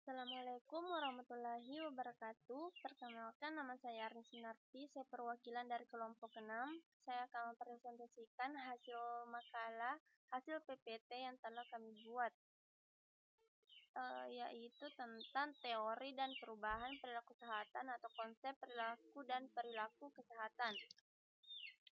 Assalamualaikum warahmatullahi wabarakatuh. Perkenalkan, nama saya Arni Sinarti, saya perwakilan dari kelompok 6. Saya akan mempresentasikan hasil makalah, hasil PPT yang telah kami buat, yaitu tentang teori dan perubahan perilaku kesehatan atau konsep perilaku dan perilaku kesehatan.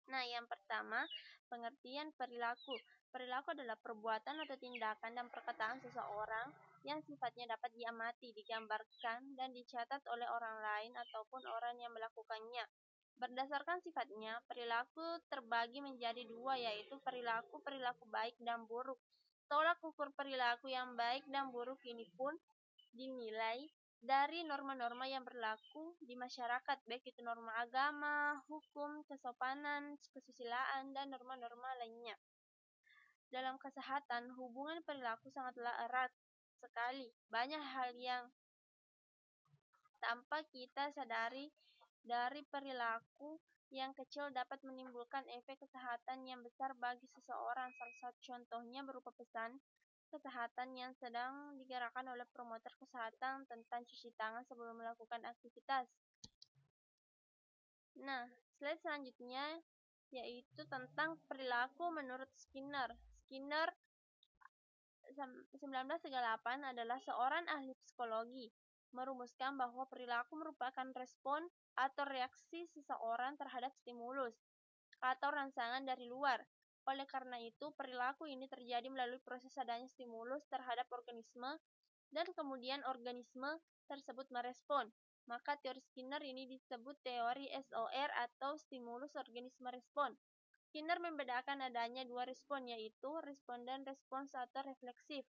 Nah, yang pertama, pengertian perilaku. Perilaku adalah perbuatan atau tindakan dan perkataan seseorang yang sifatnya dapat diamati, digambarkan, dan dicatat oleh orang lain ataupun orang yang melakukannya. Berdasarkan sifatnya, perilaku terbagi menjadi dua, yaitu perilaku baik dan buruk. Tolak ukur perilaku yang baik dan buruk ini pun dinilai dari norma-norma yang berlaku di masyarakat, baik itu norma agama, hukum, kesopanan, kesusilaan, dan norma-norma lainnya. Dalam kesehatan, hubungan perilaku sangatlah erat sekali. Banyak hal yang tanpa kita sadari dari perilaku yang kecil dapat menimbulkan efek kesehatan yang besar bagi seseorang. Salah satu contohnya berupa pesan kesehatan yang sedang digerakkan oleh promotor kesehatan tentang cuci tangan sebelum melakukan aktivitas. Nah, slide selanjutnya yaitu tentang perilaku menurut Skinner. Skinner 1938 adalah seorang ahli psikologi, merumuskan bahwa perilaku merupakan respon atau reaksi seseorang terhadap stimulus atau rangsangan dari luar. Oleh karena itu, perilaku ini terjadi melalui proses adanya stimulus terhadap organisme dan kemudian organisme tersebut merespon. Maka teori Skinner ini disebut teori SOR atau stimulus organisme respon. Skinner membedakan adanya dua respon, yaitu respon dan respons atau refleksif,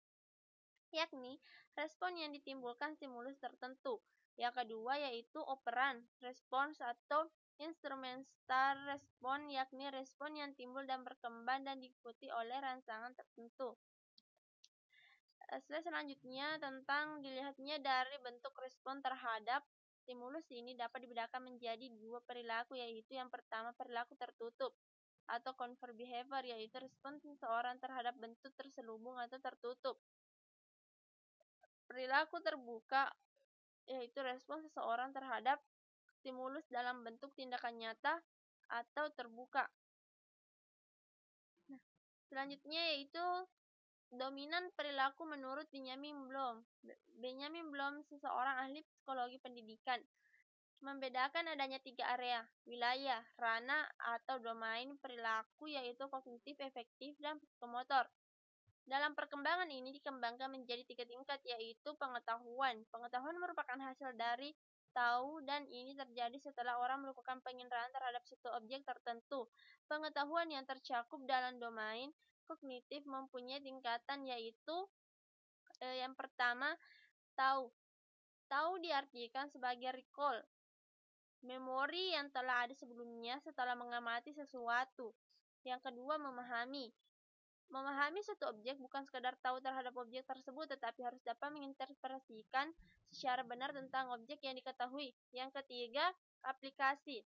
yakni respon yang ditimbulkan stimulus tertentu. Yang kedua yaitu operan respons atau instrumental respon, yakni respon yang timbul dan berkembang dan diikuti oleh rangsangan tertentu. Slide selanjutnya tentang dilihatnya dari bentuk respon terhadap stimulus ini dapat dibedakan menjadi dua perilaku, yaitu yang pertama perilaku tertutup atau covert behavior, yaitu respon seseorang terhadap bentuk terselubung atau tertutup. Perilaku terbuka yaitu respon seseorang terhadap stimulus dalam bentuk tindakan nyata atau terbuka. Nah, selanjutnya yaitu dominan perilaku menurut Benjamin Bloom. Benjamin Bloom, seseorang ahli psikologi pendidikan, membedakan adanya tiga area, wilayah, ranah, atau domain perilaku, yaitu kognitif, efektif, dan psikomotor. Dalam perkembangan ini dikembangkan menjadi tiga tingkat, yaitu pengetahuan. Pengetahuan merupakan hasil dari tahu dan ini terjadi setelah orang melakukan penginderaan terhadap suatu objek tertentu. Pengetahuan yang tercakup dalam domain kognitif mempunyai tingkatan, yaitu yang pertama, tahu. Tahu diartikan sebagai recall, memori yang telah ada sebelumnya setelah mengamati sesuatu. Yang kedua, memahami. Memahami suatu objek bukan sekadar tahu terhadap objek tersebut, tetapi harus dapat menginterpretasikan secara benar tentang objek yang diketahui. Yang ketiga, aplikasi.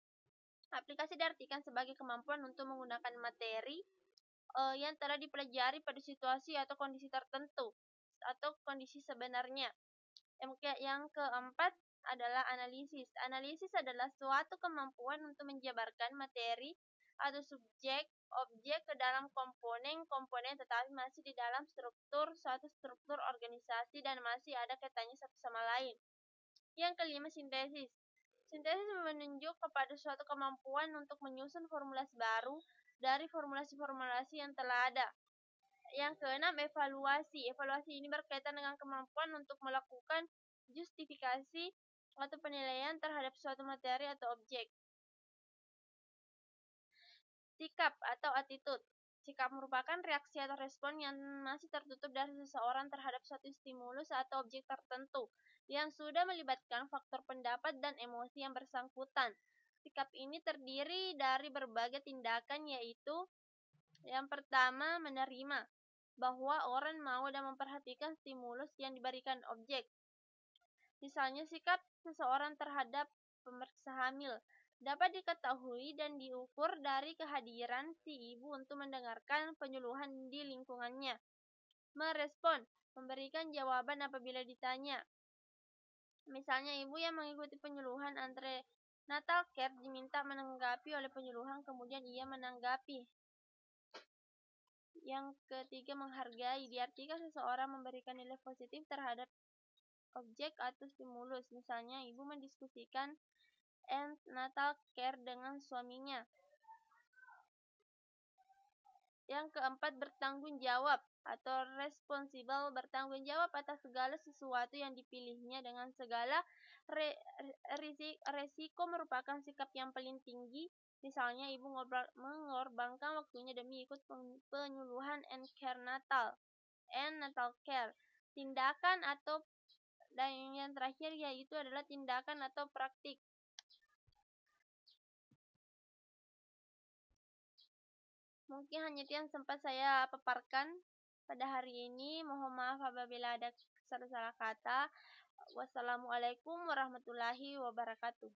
Aplikasi diartikan sebagai kemampuan untuk menggunakan materi yang telah dipelajari pada situasi atau kondisi tertentu atau kondisi sebenarnya. Yang keempat adalah analisis. Analisis adalah suatu kemampuan untuk menjabarkan materi atau subjek objek ke dalam komponen tetapi masih di dalam suatu struktur organisasi dan masih ada kaitannya satu sama lain. Yang kelima, sintesis. Sintesis menunjuk kepada suatu kemampuan untuk menyusun formulasi baru dari formulasi-formulasi yang telah ada. Yang keenam, evaluasi. Evaluasi ini berkaitan dengan kemampuan untuk melakukan justifikasi atau penilaian terhadap suatu materi atau objek. Sikap atau attitude. Sikap merupakan reaksi atau respon yang masih tertutup dari seseorang terhadap suatu stimulus atau objek tertentu yang sudah melibatkan faktor pendapat dan emosi yang bersangkutan. Sikap ini terdiri dari berbagai tindakan, yaitu yang pertama, menerima bahwa orang mau dan memperhatikan stimulus yang diberikan objek. Misalnya, sikap seseorang terhadap pemeriksa hamil dapat diketahui dan diukur dari kehadiran si ibu untuk mendengarkan penyuluhan di lingkungannya. Merespon, memberikan jawaban apabila ditanya. Misalnya ibu yang mengikuti penyuluhan antenatal care diminta menanggapi oleh penyuluhan, kemudian ia menanggapi. Yang ketiga, menghargai. Diartikan seseorang memberikan nilai positif terhadap objek atau stimulus. Misalnya, ibu mendiskusikan antenatal care dengan suaminya. Yang keempat, bertanggung jawab atau responsible, bertanggung jawab atas segala sesuatu yang dipilihnya dengan segala resiko merupakan sikap yang paling tinggi. Misalnya, ibu mengorbankan waktunya demi ikut penyuluhan natal care. Tindakan atau dan yang terakhir yaitu adalah tindakan atau praktik. Mungkin hanya itu yang sempat saya paparkan pada hari ini. Mohon maaf apabila ada salah kata. Wassalamualaikum warahmatullahi wabarakatuh.